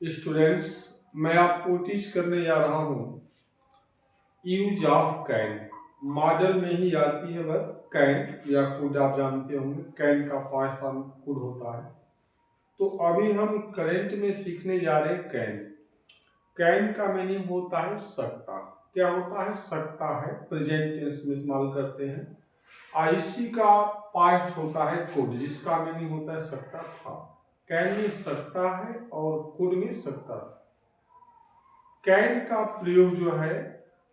Students, मैं आपको teach करने जा रहा हूँ यूज ऑफ कैन। मॉडल में ही आती है वह कैन या कुड, आप जानते होंगे कैन का पास्ट फॉर्म कुड होता है। तो अभी हम करेंट में सीखने जा रहे हैं कैन। कैन का मीनिंग होता है सकता। क्या होता है? सकता है, प्रेजेंट टेंस में इस्तेमाल करते हैं। आईसी का पास्ट होता है कुड, जिसका मीनिंग होता है सकता था। कैन में सकता है और कुड में सकता था। कैन का प्रयोग जो है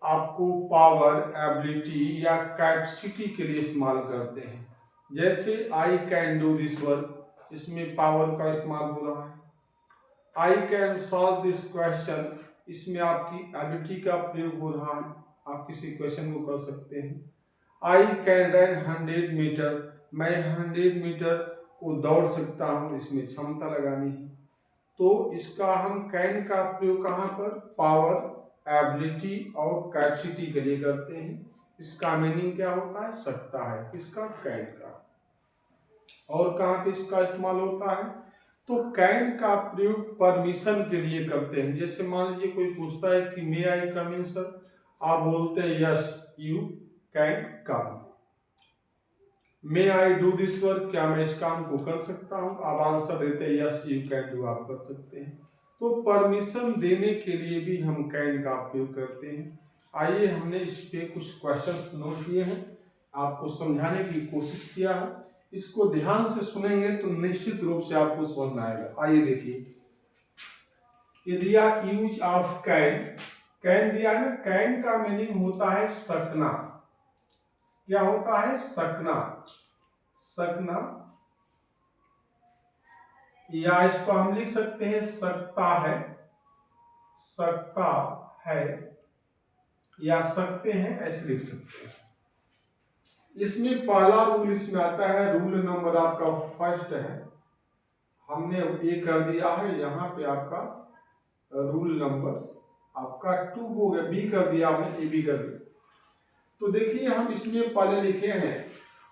आपको पावर, एबिलिटी या कैपेसिटी के लिए इस्तेमाल करते हैं। जैसे I can do this work, इसमें पावर का इस्तेमाल हो रहा है। I can solve this question, इसमें आपकी एबिलिटी का प्रयोग हो रहा है, आप किसी क्वेश्चन को कर सकते हैं। आई कैन रन 100 मीटर, मैं 100 मीटर को दौड़ सकता हूँ, इसमें क्षमता लगानी है। तो इसका हम कैन का प्रयोग कहाँ पर? पावर, एबिलिटी और कैपेसिटी के लिए करते हैं। इसका मीनिंग क्या होता है? सकता है। किसका? कैन का। और कहाँ पे इसका इस्तेमाल होता है? तो कैन का प्रयोग परमिशन के लिए करते हैं। जैसे मान लीजिए कोई पूछता है कि मे आई कम इन सर, आप बोलते हैं yes you can come. May I do this work, क्या मैं इस काम को कर सकता हूँ? आप आंसर देते हैं यस यू कैन डू, आप कर सकते हैं। तो परमिशन देने के लिए भी हम कैन का उपयोग करते हैं। आइए, हमने इस पे कुछ क्वेश्चंस नोट किए हैं, आपको समझाने की कोशिश किया है। इसको ध्यान से सुनेंगे तो निश्चित रूप से आपको समझ में आएगा। आइए देखिए, ये दिया यूज ऑफ कैन। कैन दिया है। कैन का मीनिंग होता है सकना। क्या होता है? सकना। सकना, या इसको हम लिख सकते हैं सकता है, सकता है या सकते हैं, ऐसे लिख सकते हैं। इसमें पहला रूल इसमें आता है, रूल नंबर आपका फर्स्ट है, हमने ए कर दिया है। यहाँ पे आपका रूल नंबर आपका 2 हो गया, बी कर दिया हमने, ए बी कर दिया। तो देखिए, हम इसमें पहले लिखे हैं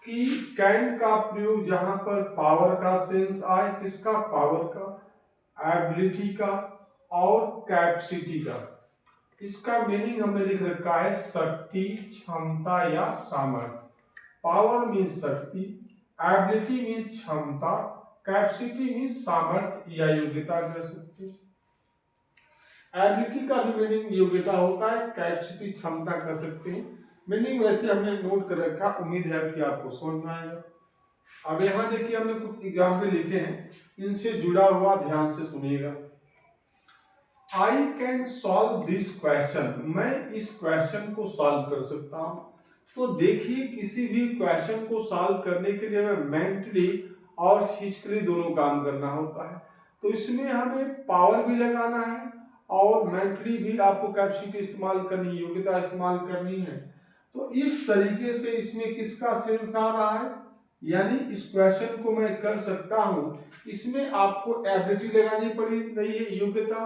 कि कैन का प्रयोग जहां पर पावर का सेंस आए, किसका? पावर का, एबिलिटी का और कैपेसिटी का। इसका मीनिंग हमने लिख रखा है शक्ति, क्षमता या सामर्थ्य। पावर मीन्स शक्ति, एबिलिटी मीन्स क्षमता, कैपेसिटी मीन्स सामर्थ्य या योग्यता कह सकते हैं। एबिलिटी का भी मीनिंग योग्यता होता है, कैपेसिटी क्षमता कर सकते हैं। मीनिंग वैसे हमने नोट कर रखा, उम्मीद है कि आपको समझ में आएगा। अब यहाँ देखिए, हमने कुछ एग्जाम्पल लिखे हैं, इनसे जुड़ा हुआ ध्यान से सुनिएगा। I can solve this question, मैं इस क्वेश्चन को सॉल्व कर सकता हूं। तो देखिए, किसी भी क्वेश्चन को सॉल्व करने के लिए हमें मेंटली और फिजिकली दोनों काम करना होता है। तो इसमें हमें पावर भी लगाना है और मेंटली भी आपको कैपेसिटी इस्तेमाल करनी है, योग्यता इस्तेमाल करनी है। तो इस तरीके से इसमें किसका सेंस आ रहा है, यानी इस क्वेश्चन को मैं कर सकता हूं, इसमें आपको एबिलिटी लगानी पड़ी रही है, योग्यता,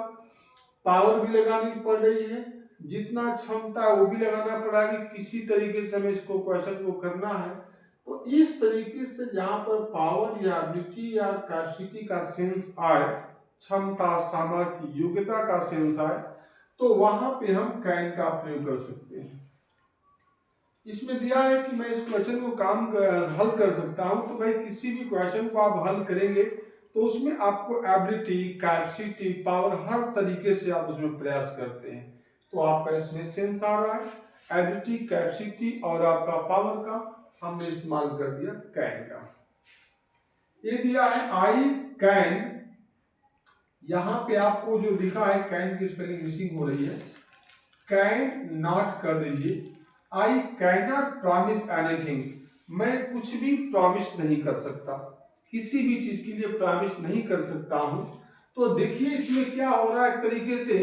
पावर भी लगानी पड़ रही है, जितना क्षमता है वो भी लगाना पड़ेगी। किसी तरीके से हमें इसको क्वेश्चन को करना है। तो इस तरीके से जहां पर पावर या एबिलिटी या कैपेसिटी का सेंस आए, क्षमता, सामर्थ्य, योग्यता का सेंस आए, तो वहां पे हम कैन का प्रयोग कर सकते हैं। इसमें दिया है कि मैं इस क्वेश्चन को हल कर सकता हूं। तो भाई, किसी भी क्वेश्चन को आप हल करेंगे तो उसमें आपको एबिलिटी, कैपेसिटी, पावर, हर तरीके से आप उसमें प्रयास करते हैं। तो आपका इसमें सेंस आ रहा है, एबिलिटी, कैपेसिटी और आपका पावर का हमने इस्तेमाल कर दिया कैन का। ये दिया है आई कैन, यहां पे आपको जो लिखा है कैन की स्पेलिंग मिसिंग हो रही है, कैन नॉट कर दीजिए। I can not promise anything, मैं कुछ भी प्रॉमिस नहीं कर सकता, किसी भी चीज के लिए प्रॉमिस नहीं कर सकता हूं। तो देखिए, इसमें क्या हो रहा है, एक तरीके से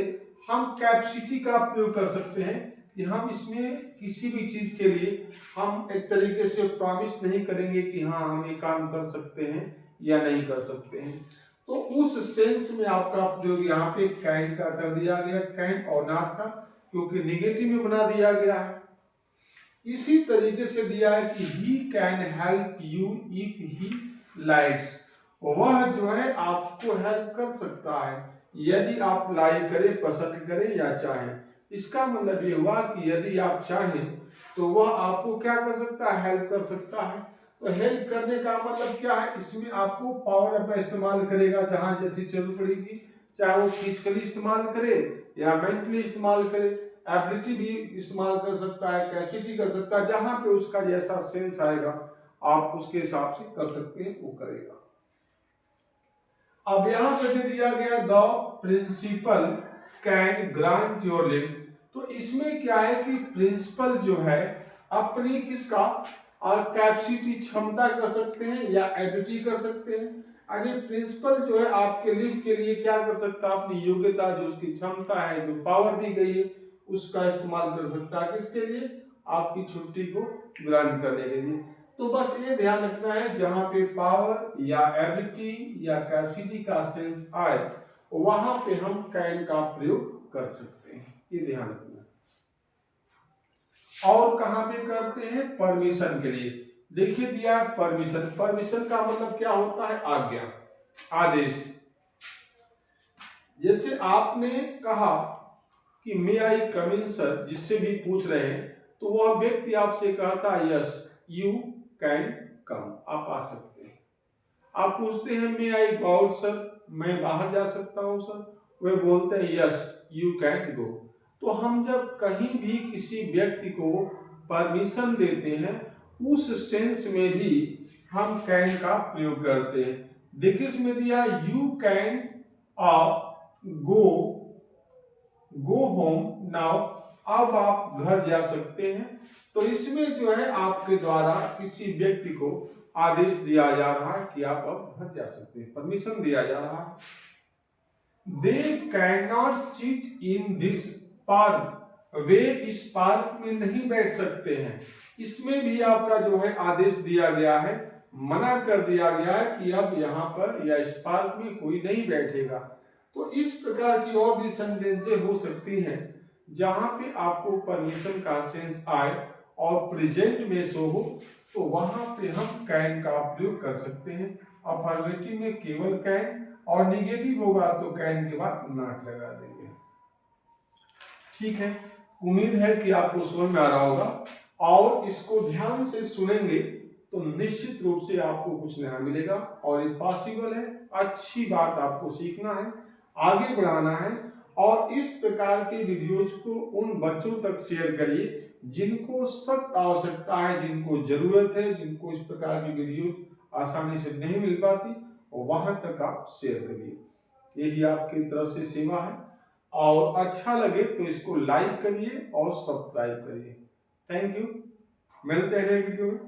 हम कैपेसिटी का प्रयोग कर सकते हैं कि हम इसमें किसी भी चीज के लिए हम एक तरीके से प्रॉमिस नहीं करेंगे कि हाँ हम ये काम कर सकते हैं या नहीं कर सकते हैं। तो उस सेंस में आपका प्रयोग यहाँ पे कैन का कर दिया गया, कैन और नॉट का, क्योंकि निगेटिव में बना दिया गया है। इसी तरीके से दिया है कि he can help you if he likes, वह जो है आपको हेल्प कर सकता है यदि आप लाइक करें, पसंद करें या चाहें। इसका मतलब ये हुआ कि यदि आप चाहें तो वह आपको क्या कर सकता है, हेल्प कर सकता है। तो हेल्प करने का मतलब क्या है, इसमें आपको पावर अपना इस्तेमाल करेगा जहां जैसी जरूरत पड़ेगी, चाहे वो फिजिकली इस्तेमाल करे या मेंटली इस्तेमाल करे, एबिलिटी भी इस्तेमाल कर सकता है, कैपेसिटी कर सकता है, जहां पे उसका जैसा सेंस आएगा आप उसके हिसाब से कर सकते हैं, वो करेगा। अब यहां पे दे दिया गया the principal can grant your leave. तो इसमें क्या है कि प्रिंसिपल जो है अपनी किसका कैपेसिटी क्षमता कर सकते हैं या एबिलिटी कर सकते हैं। यानी प्रिंसिपल जो है आपके लीव के लिए क्या कर सकता है, अपनी योग्यता जो उसकी क्षमता है, जो पावर दी गई है उसका इस्तेमाल कर सकता है। किसके लिए, आपकी छुट्टी को ग्रांट करने के लिए। तो बस ये ध्यान रखना है जहां पे पावर या एबिलिटी या कैपेसिटी का सेंस आए वहां पे हम कैन का प्रयोग कर सकते हैं, ये ध्यान रखना। और कहां पे करते हैं, परमिशन के लिए। देखिए दिया परमिशन, परमिशन का मतलब क्या होता है, आज्ञा, आदेश। जैसे आपने कहा कि मे आई कम इन सर, जिससे भी पूछ रहे हैं तो वह व्यक्ति आपसे कहता है यस यू कैन कम, आप आ सकते हैं। आप पूछते हैं मे आई गो आउट सर, मैं बाहर जा सकता हूं सर, वे बोलते हैं यस यू कैन गो। तो हम जब कहीं भी किसी व्यक्ति को परमिशन देते हैं उस सेंस में भी हम कैन का प्रयोग करते हैं। देखिए इसमें दिया you can go home now, अब आप घर जा सकते हैं। तो इसमें जो है आपके द्वारा किसी व्यक्ति को आदेश दिया जा रहा है कि आप अब घर जा सकते हैं, परमिशन दिया जा रहा है। They can not sit in this park, वे इस पार्क में नहीं बैठ सकते हैं। इसमें भी आपका जो है आदेश दिया गया है, मना कर दिया गया है कि अब यहाँ पर या इस पार्क में कोई नहीं बैठेगा। तो इस प्रकार की और भी सेंटेंसें हो सकती हैं जहां पे आपको परमिशन का सेंस आए और प्रेजेंट में शो हो, तो वहां पे हम कैन का प्रयोग कर सकते हैं। अफर्मेटिव में केवल कैन और निगेटिव होगा तो कैन के बाद नॉट लगा देंगे। ठीक है, उम्मीद है कि आपको समझ में आ रहा होगा और इसको ध्यान से सुनेंगे तो निश्चित रूप से आपको कुछ नया मिलेगा और ये पॉसिबल है। अच्छी बात आपको सीखना है, आगे बढ़ाना है और इस प्रकार के वीडियोज को उन बच्चों तक शेयर करिए जिनको सख्त आवश्यकता है, जिनको जरूरत है, जिनको इस प्रकार की वीडियोज आसानी से नहीं मिल पाती, और वहां तक आप शेयर करिए। यही आपकी तरफ से सेवा है और अच्छा लगे तो इसको लाइक करिए और सब्सक्राइब करिए। थैंक यू, मिलते हैं वीडियो में।